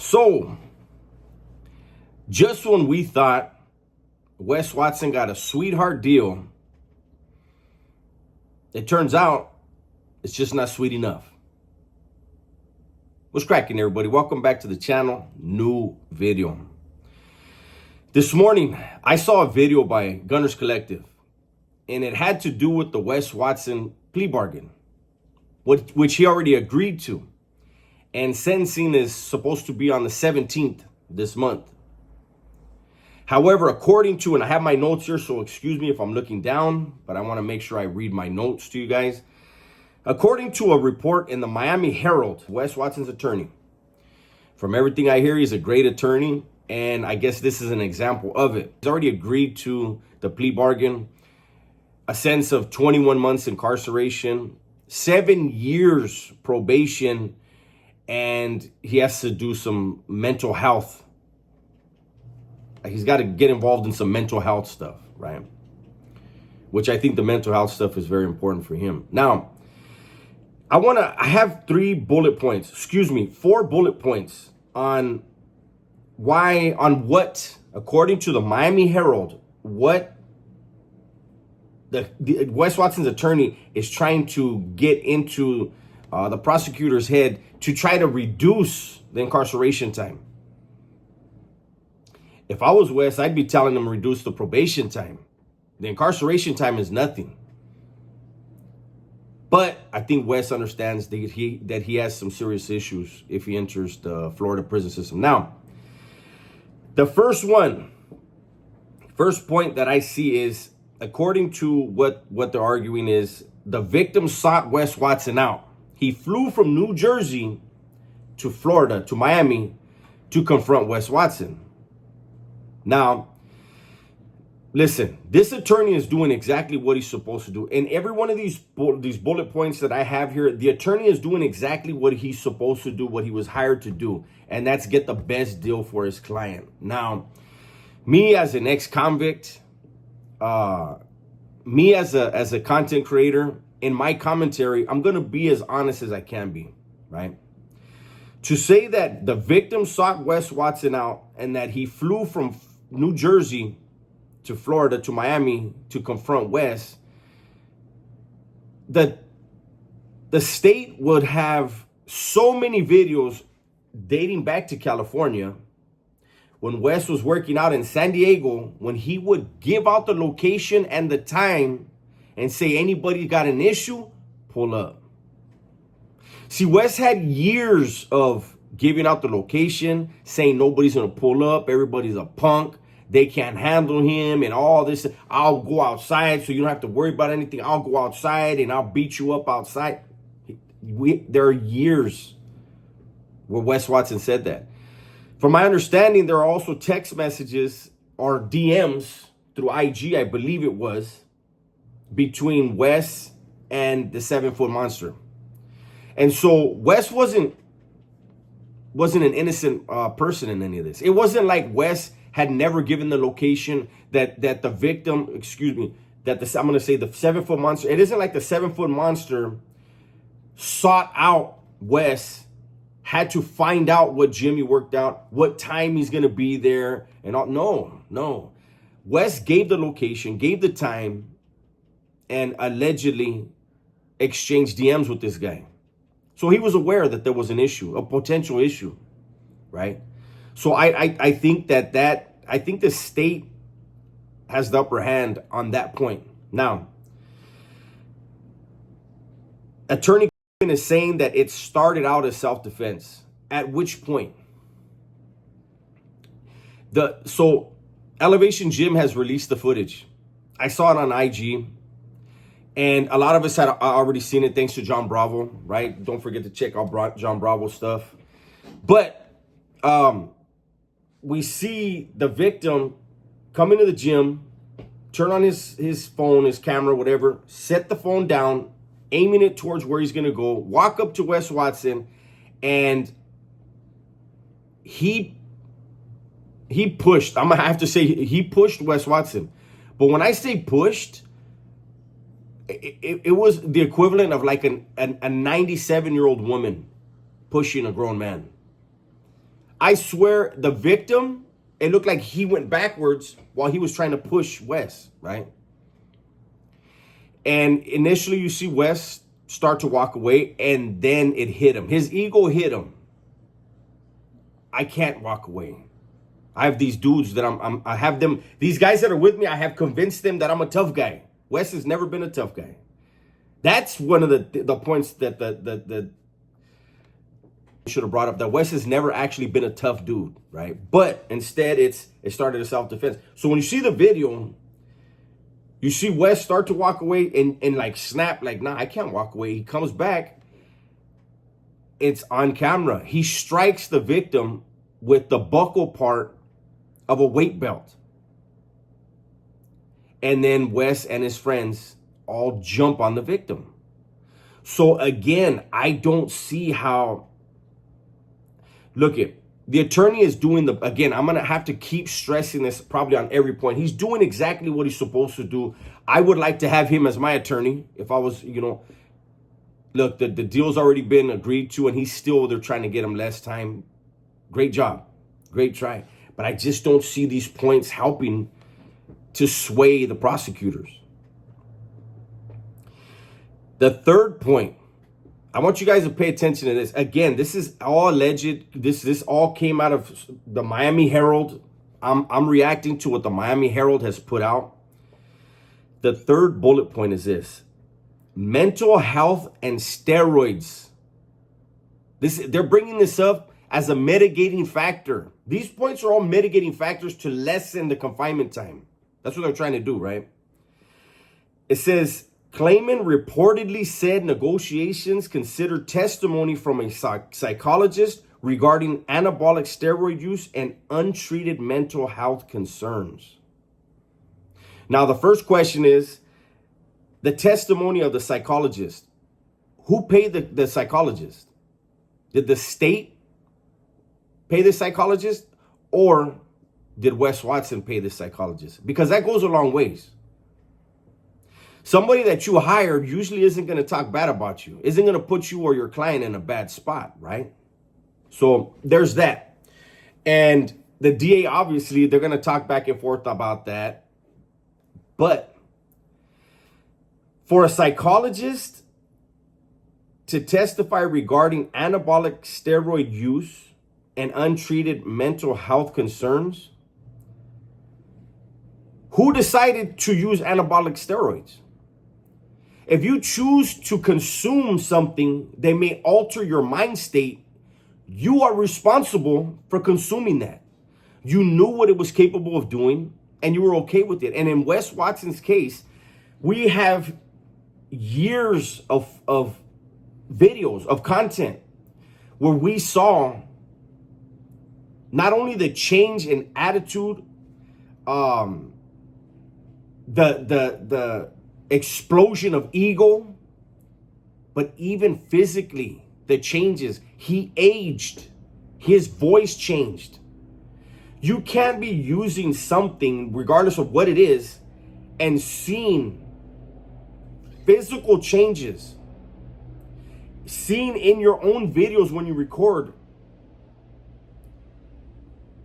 So, just when we thought Wes Watson got a sweetheart deal, it turns out it's just not sweet enough. What's cracking, everybody? Welcome back to the channel. New video. This morning, I saw a video by Gunners Collective, and it had to do with the Wes Watson plea bargain, which he already agreed to. And sentencing is supposed to be on the 17th this month. However, according to, and I have my notes here, so excuse me if I'm looking down, but I want to make sure I read my notes to you guys. According to a report in the Miami Herald, Wes Watson's attorney, from everything I hear, he's a great attorney, and I guess this is an example of it. He's already agreed to the plea bargain, a sentence of 21 months incarceration, 7 years probation, and he has to do some mental health. He's got to get involved in some mental health stuff, right? Which I think the mental health stuff is very important for him. Now, I have 4 bullet points on what, according to the Miami Herald, what the Wes Watson's attorney is trying to get into the prosecutor's head to try to reduce the incarceration time. If I was Wes, I'd be telling him reduce the probation time. The incarceration time is nothing. But I think Wes understands that he has some serious issues if he enters the Florida prison system. Now, the first point that I see is, according to what they're arguing, is the victim sought Wes Watson out. He flew from New Jersey to Florida, to Miami, to confront Wes Watson. Now, listen, this attorney is doing exactly what he's supposed to do. In every one of these bullet points that I have here, the attorney is doing exactly what he's supposed to do, what he was hired to do, and that's get the best deal for his client. Now, me as an ex-convict, me as a content creator, in my commentary, I'm going to be as honest as I can be, right? To say that the victim sought Wes Watson out and that he flew from New Jersey to Florida to Miami to confront Wes, the state would have so many videos dating back to California when Wes was working out in San Diego, when he would give out the location and the time and say, anybody got an issue, pull up. See, Wes had years of giving out the location, saying nobody's going to pull up, everybody's a punk, they can't handle him, and all this. I'll go outside so you don't have to worry about anything. I'll go outside and I'll beat you up outside. There are years where Wes Watson said that. From my understanding, there are also text messages or DMs through IG, I believe it was, between Wes and the 7-foot monster. And so Wes wasn't an innocent person in any of this. It wasn't like Wes had never given the location that the victim, I'm going to say the 7-foot monster. It isn't like the 7-foot monster sought out Wes, had to find out what Jimmy worked out, what time he's going to be there, and all. No. Wes gave the location, gave the time, and allegedly exchanged DMs with this guy. So he was aware that there was an issue, a potential issue, right? So I think I think the state has the upper hand on that point. Now, attorney is saying that it started out as self-defense. At which point? So Elevation Gym has released the footage. I saw it on IG. And a lot of us had already seen it thanks to John Bravo, right? Don't forget to check out John Bravo stuff. But we see the victim come into the gym, turn on his phone, his camera, whatever, set the phone down, aiming it towards where he's going to go, walk up to Wes Watson, and he pushed. I'm going to have to say he pushed Wes Watson. But when I say pushed, it was the equivalent of like a 97-year-old woman pushing a grown man. I swear the victim, it looked like he went backwards while he was trying to push Wes, right? And initially you see Wes start to walk away, and then it hit him. His ego hit him. I can't walk away. I have these dudes that I have them, these guys that are with me, I have convinced them that I'm a tough guy. Wes has never been a tough guy. That's one of the points that the should have brought up, that Wes has never actually been a tough dude, right? But instead it started a self-defense. So when you see the video, you see Wes start to walk away and like snap, like, nah, I can't walk away. He comes back. It's on camera. He strikes the victim with the buckle part of a weight belt. And then Wes and his friends all jump on the victim. So again, I don't see how. Look it, the attorney is doing again, I'm going to have to keep stressing this probably on every point. He's doing exactly what he's supposed to do. I would like to have him as my attorney if I was, look, the deal's already been agreed to, and they're trying to get him less time. Great job. Great try. But I just don't see these points helping to sway the prosecutors. The third point, I want you guys to pay attention to this. Again, this is all alleged. This all came out of the Miami Herald. I'm reacting to what the Miami Herald has put out. The third bullet point is this: mental health and steroids. They're bringing this up as a mitigating factor. These points are all mitigating factors to lessen the confinement time. That's what they're trying to do, right? It says, claimant reportedly said negotiations considered testimony from a psychologist regarding anabolic steroid use and untreated mental health concerns. Now, the first question is the testimony of the psychologist. Who paid the psychologist? Did the state pay the psychologist, or did Wes Watson pay the psychologist? Because that goes a long ways. Somebody that you hired usually isn't going to talk bad about you, isn't going to put you or your client in a bad spot, right? So there's that. And the DA, obviously, they're going to talk back and forth about that. But for a psychologist to testify regarding anabolic steroid use and untreated mental health concerns, who decided to use anabolic steroids? If you choose to consume something that may alter your mind state, you are responsible for consuming that. You knew what it was capable of doing, and you were okay with it. And in Wes Watson's case, we have years of videos, of content, where we saw not only the change in attitude, the explosion of ego, but even physically, the changes. He aged. His voice changed. You can't be using something, regardless of what it is, and seeing physical changes, seeing in your own videos when you record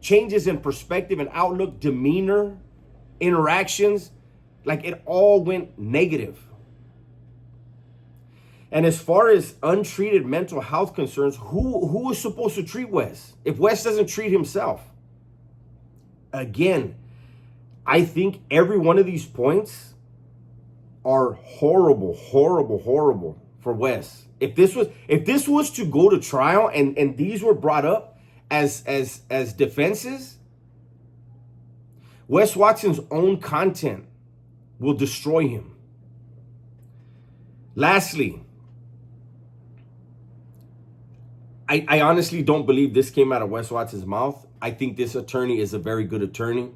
changes in perspective and outlook, demeanor, interactions, like it all went negative. And as far as untreated mental health concerns, who is supposed to treat Wes if Wes doesn't treat himself? Again, I think every one of these points are horrible, horrible, horrible for Wes. If this was to go to trial and these were brought up as defenses, Wes Watson's own content will destroy him. Lastly, I honestly don't believe this came out of Wes Watson's mouth. I think this attorney is a very good attorney.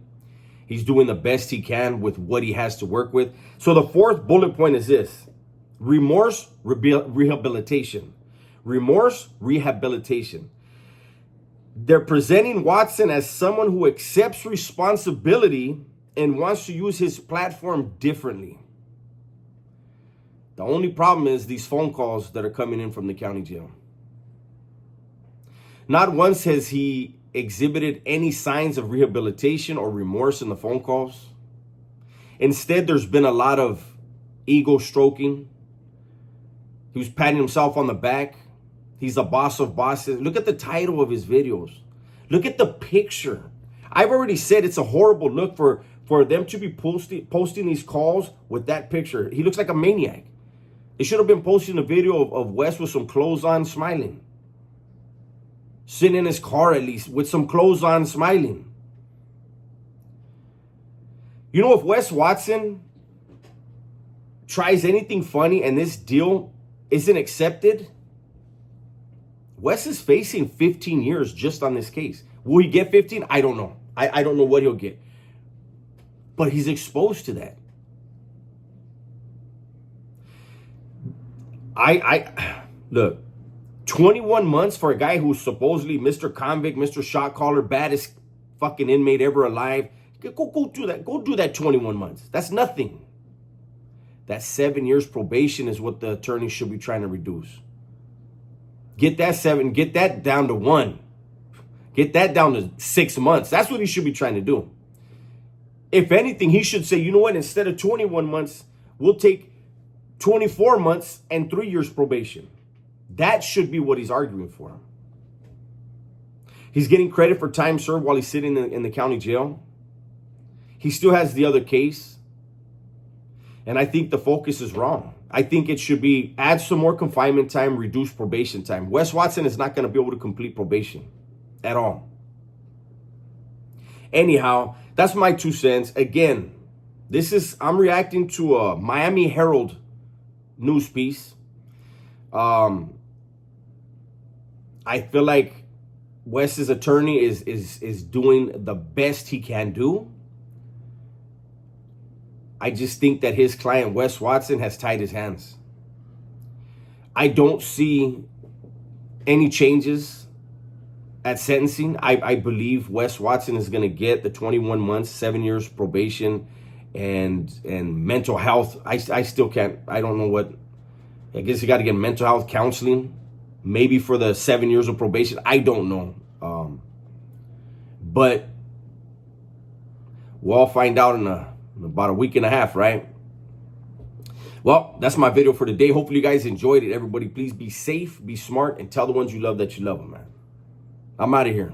He's doing the best he can with what he has to work with. So the fourth bullet point is this: remorse, rehabilitation. Remorse, rehabilitation. They're presenting Watson as someone who accepts responsibility and wants to use his platform differently. The only problem is these phone calls that are coming in from the county jail. Not once has he exhibited any signs of rehabilitation or remorse in the phone calls. Instead, there's been a lot of ego stroking. He was patting himself on the back. He's the boss of bosses. Look at the title of his videos. Look at the picture. I've already said it's a horrible look for them to be posting these calls with that picture. He looks like a maniac. They should have been posting a video of Wes with some clothes on, smiling. Sitting in his car at least with some clothes on, smiling. You know, if Wes Watson tries anything funny and this deal isn't accepted, Wes is facing 15 years just on this case. Will he get 15? I don't know. I don't know what he'll get. But he's exposed to that. Look, 21 months for a guy who's supposedly Mr. Convict, Mr. Shot Caller, baddest fucking inmate ever alive. Go do that. Go do that 21 months. That's nothing. That 7 years probation is what the attorney should be trying to reduce. Get that down to 1. Get that down to 6 months. That's what he should be trying to do. If anything, he should say, you know what, instead of 21 months, we'll take 24 months and 3 years probation. That should be what he's arguing for. He's getting credit for time served while he's sitting in the county jail. He still has the other case. And I think the focus is wrong. I think it should be add some more confinement time, reduce probation time. Wes Watson is not going to be able to complete probation at all. Anyhow, that's my 2 cents. Again, I'm reacting to a Miami Herald news piece. I feel like Wes's attorney is doing the best he can do. I just think that his client, Wes Watson, has tied his hands. I don't see any changes at sentencing. I believe Wes Watson is going to get the 21 months, 7 years probation, and mental health. I still can't. I don't know what. I guess you got to get mental health counseling, maybe for the 7 years of probation. I don't know. But we'll all find out in about a week and a half, right? Well, that's my video for today. Hopefully you guys enjoyed it. Everybody, please be safe, be smart, and tell the ones you love that you love them, man. I'm out of here.